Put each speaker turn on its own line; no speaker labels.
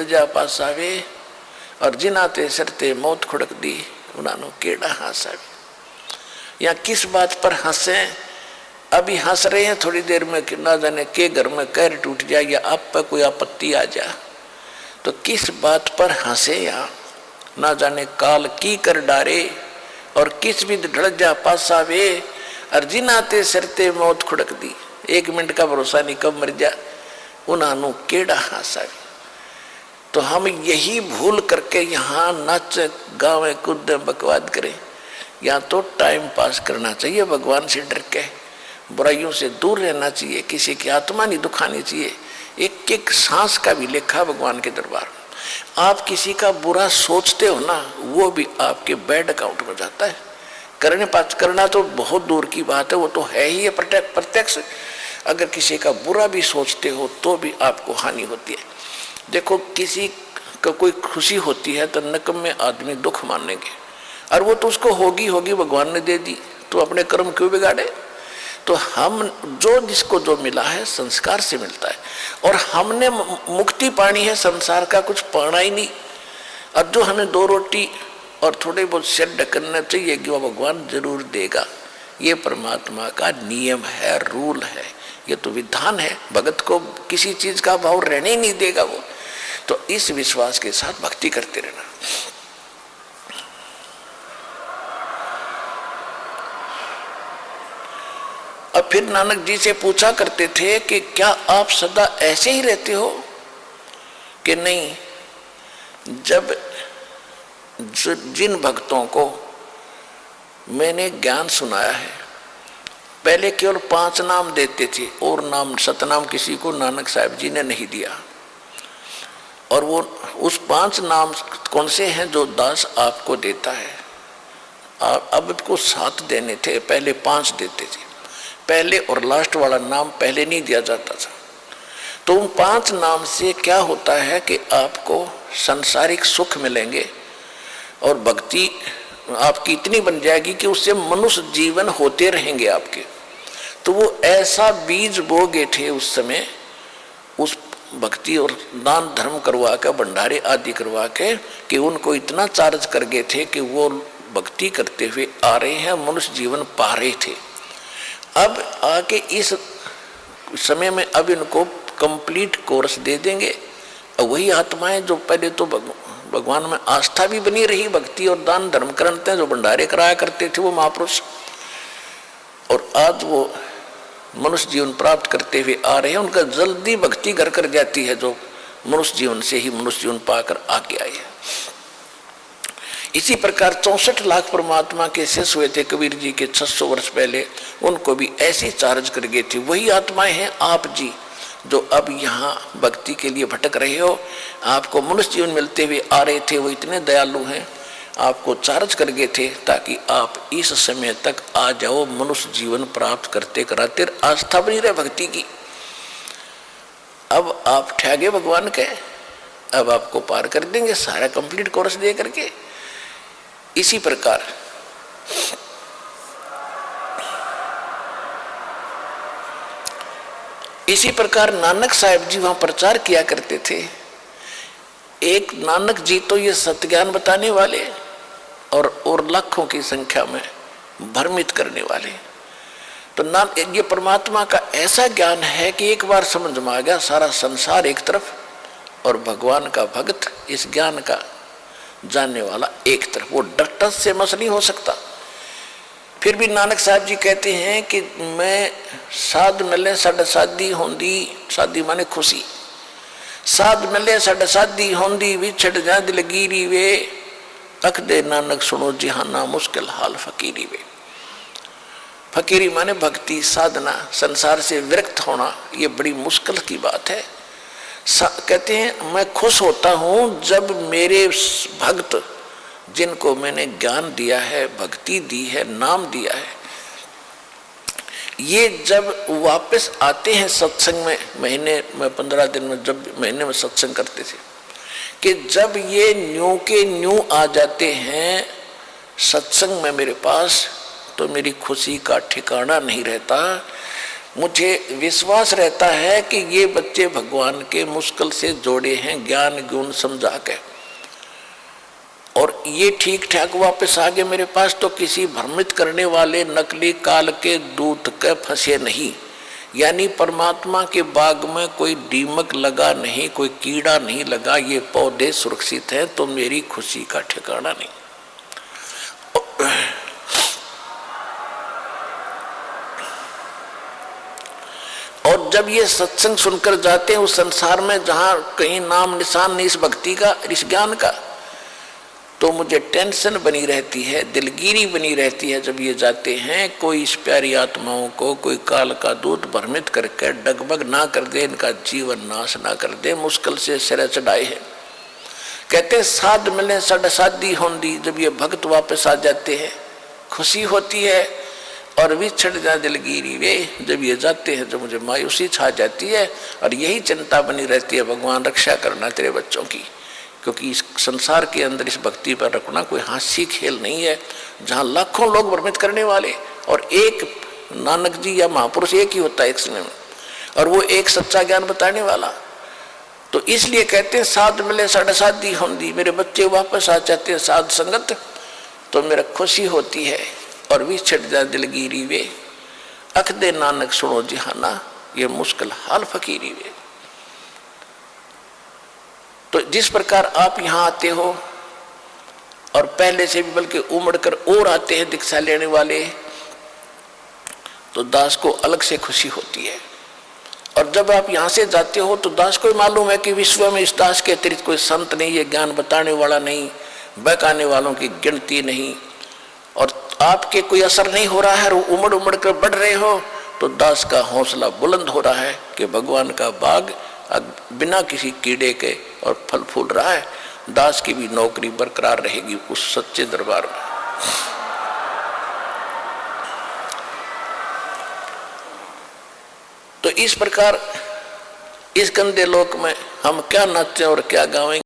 जा पासावे और जिनाते सरते मौत खुड़क दी उन्होंने केड़ा हंसावे। या किस बात पर हंसे? अभी हंस रहे हैं, थोड़ी देर में ना जाने के घर में कहर टूट जाए या आप पर कोई आपत्ति आ जाए तो किस बात पर हंसे? या ना जाने काल की कर डारे और किस भी ढल जा पासावे और जिनाते सरते मौत खुड़क दी। 1 मिनट का भरोसा नहीं कब मर जा उन्होंने केड़ा हंसावे। तो हम यही भूल करके यहाँ नाच गावे कूदे बकवाद करें। या तो टाइम पास करना चाहिए, भगवान से डर के बुराइयों से दूर रहना चाहिए, किसी की आत्मा नहीं दुखानी चाहिए। एक एक सांस का भी लेखा भगवान के दरबार में। आप किसी का बुरा सोचते हो ना, वो भी आपके बैड अकाउंट में जाता है। करना तो बहुत दूर की बात है, वो तो है ही प्रत्यक्ष। अगर किसी का बुरा भी सोचते हो तो भी आपको हानि होती है। देखो किसी का कोई खुशी होती है तो नकम्मे आदमी दुख मानेंगे, और वो तो उसको होगी भगवान ने दे दी, तो अपने कर्म क्यों बिगाड़े? तो हम जो जिसको जो मिला है संस्कार से मिलता है, और हमने मुक्ति पानी है, संसार का कुछ पाना ही नहीं। और जो हमें 2 रोटी और थोड़े बहुत सिर ढकना चाहिए कि वह भगवान जरूर देगा। ये परमात्मा का नियम है, रूल है, ये तो विधान है। भगत को किसी चीज का भाव रहने ही नहीं देगा वो। तो इस विश्वास के साथ भक्ति करते रहना। अब फिर नानक जी से पूछा करते थे कि क्या आप सदा ऐसे ही रहते हो कि नहीं? जब जिन भक्तों को मैंने ज्ञान सुनाया है, पहले केवल 5 नाम देते थे और नाम सतनाम किसी को नानक साहब जी ने नहीं दिया। और वो उस 5 नाम कौन से हैं जो दास आपको देता है? अब को 7 देने थे, पहले 5 देते थे। पहले और लास्ट वाला नाम पहले नहीं दिया जाता था। तो उन 5 नाम से क्या होता है कि आपको सांसारिक सुख मिलेंगे और भक्ति आपकी इतनी बन जाएगी कि उससे मनुष्य जीवन होते रहेंगे आपके। तो वो ऐसा बीज बोगे थे उस समय, उस भक्ति और दान धर्म करवा के, भंडारे आदि करवा के, कि उनको इतना चार्ज कर गए थे कि वो भक्ति करते हुए आ रहे हैं, मनुष्य जीवन पा रहे थे। अब आके इस समय में अब इनको कंप्लीट कोर्स दे देंगे। और वही आत्माएं जो पहले तो भगवान में आस्था भी बनी रही, भक्ति और दान धर्म करते हैं, जो भंडारे कराया करते थे वो महापुरुष, और आज वो मनुष्य जीवन प्राप्त करते हुए आ रहे हैं। उनका जल्दी भक्ति घर कर जाती है, जो मनुष्य जीवन से ही मनुष्य जीवन पाकर आगे आए हैं। इसी प्रकार 64 लाख परमात्मा के शेष हुए थे कबीर जी के 600 वर्ष पहले, उनको भी ऐसी चार्ज कर गए थे। वही आत्माएं हैं आप जी, जो अब यहाँ भक्ति के लिए भटक रहे हो। आपको मनुष्य जीवन मिलते हुए आ रहे थे, वो इतने दयालु हैं, आपको चार्ज कर गए थे ताकि आप इस समय तक आ जाओ, मनुष्य जीवन प्राप्त करते कराते आस्था बनी रहे भक्ति की। अब आप ठहगे भगवान के, अब आपको पार कर देंगे सारा कंप्लीट कोर्स दे करके। इसी प्रकार नानक साहब जी वहां प्रचार किया करते थे। एक नानक जी तो ये सत्य ज्ञान बताने वाले और लाखों की संख्या में भ्रमित करने वाले। तो ये परमात्मा का ऐसा ज्ञान है कि एक बार समझ में आ गया, सारा संसार एक तरफ और भगवान का भक्त इस ज्ञान का जानने वाला एक तरफ। वो डट से मस नहीं हो सकता। फिर भी नानक साहब जी कहते हैं कि मैं साध मिले साढ़े शादी होंदी, शादी माने खुशी, साध मिले साढ़े शादी होंदी, विछड़ जा दिल गिरी वे, अख दे नानक सुनो जिहाना मुश्किल हाल फकीरी वे। फकीरी माने भक्ति साधना, संसार से विरक्त होना, ये बड़ी मुश्किल की बात है। कहते हैं मैं खुश होता हूँ जब मेरे भक्त जिनको मैंने ज्ञान दिया है, भक्ति दी है, नाम दिया है, ये जब वापस आते हैं सत्संग में, महीने में 15 दिन में जब महीने में सत्संग करते थे, कि जब ये न्यू के न्यू आ जाते हैं सत्संग में मेरे पास, तो मेरी खुशी का ठिकाना नहीं रहता। मुझे विश्वास रहता है कि ये बच्चे भगवान के मुश्किल से जोड़े हैं ज्ञान गुण समझा के, और ये ठीक ठाक वापस आ गए मेरे पास, तो किसी भ्रमित करने वाले नकली काल के दूत के फंसे नहीं। यानी परमात्मा के बाग में कोई दीमक लगा नहीं, कोई कीड़ा नहीं लगा, ये पौधे सुरक्षित हैं, तो मेरी खुशी का ठिकाना नहीं। और जब ये सत्संग सुनकर जाते हैं उस संसार में जहां कहीं नाम निशान नहीं इस भक्ति का, इस ज्ञान का, तो मुझे टेंशन बनी रहती है, दिलगिरी बनी रहती है। जब ये जाते हैं कोई इस प्यारी आत्माओं को कोई काल का दूत भ्रमित करके डगमग ना कर दे, इनका जीवन नाश ना कर दे, मुश्किल से सिर चढ़ाए हैं। कहते साध मिले सड शादी होंदी, जब ये भक्त वापस आ जाते हैं खुशी होती है, और विछड़ जा दिलगिरी वे, जब ये जाते हैं तो मुझे मायूसी छा जाती है, और यही चिंता बनी रहती है, भगवान रक्षा करना तेरे बच्चों की, क्योंकि इस संसार के अंदर इस भक्ति पर रखना कोई हास्य खेल नहीं है, जहाँ लाखों लोग भ्रमित करने वाले, और एक नानक जी या महापुरुष एक ही होता है एक समय में, और वो एक सच्चा ज्ञान बताने वाला। तो इसलिए कहते हैं साध मिले सड शादी होंदी, मेरे बच्चे वापस आ जाते हैं साध संगत, तो मेरा खुशी होती है, और विछड़ जा दिलगिरी वे, अख दे नानक सुनो जिहाना, ये मुश्किल हाल फकीरी वे। तो जिस प्रकार आप यहाँ आते हो, और पहले से भी बल्कि उमड़ कर और आते हैं दीक्षा लेने वाले, तो दास को अलग से खुशी होती है। और जब आप यहाँ से जाते हो तो दास को मालूम है कि विश्व में इस दास के अतिरिक्त कोई संत नहीं, ये ज्ञान बताने वाला नहीं, बहकाने वालों की गिनती नहीं, और आपके कोई असर नहीं हो रहा है, और उमड़ उमड़ कर बढ़ रहे हो, तो दास का हौसला बुलंद हो रहा है कि भगवान का बाग बिना किसी कीड़े के और फल फूल रहा है, दास की भी नौकरी बरकरार रहेगी उस सच्चे दरबार में। तो इस प्रकार इस गंदे लोक में हम क्या नाचें और क्या गावें।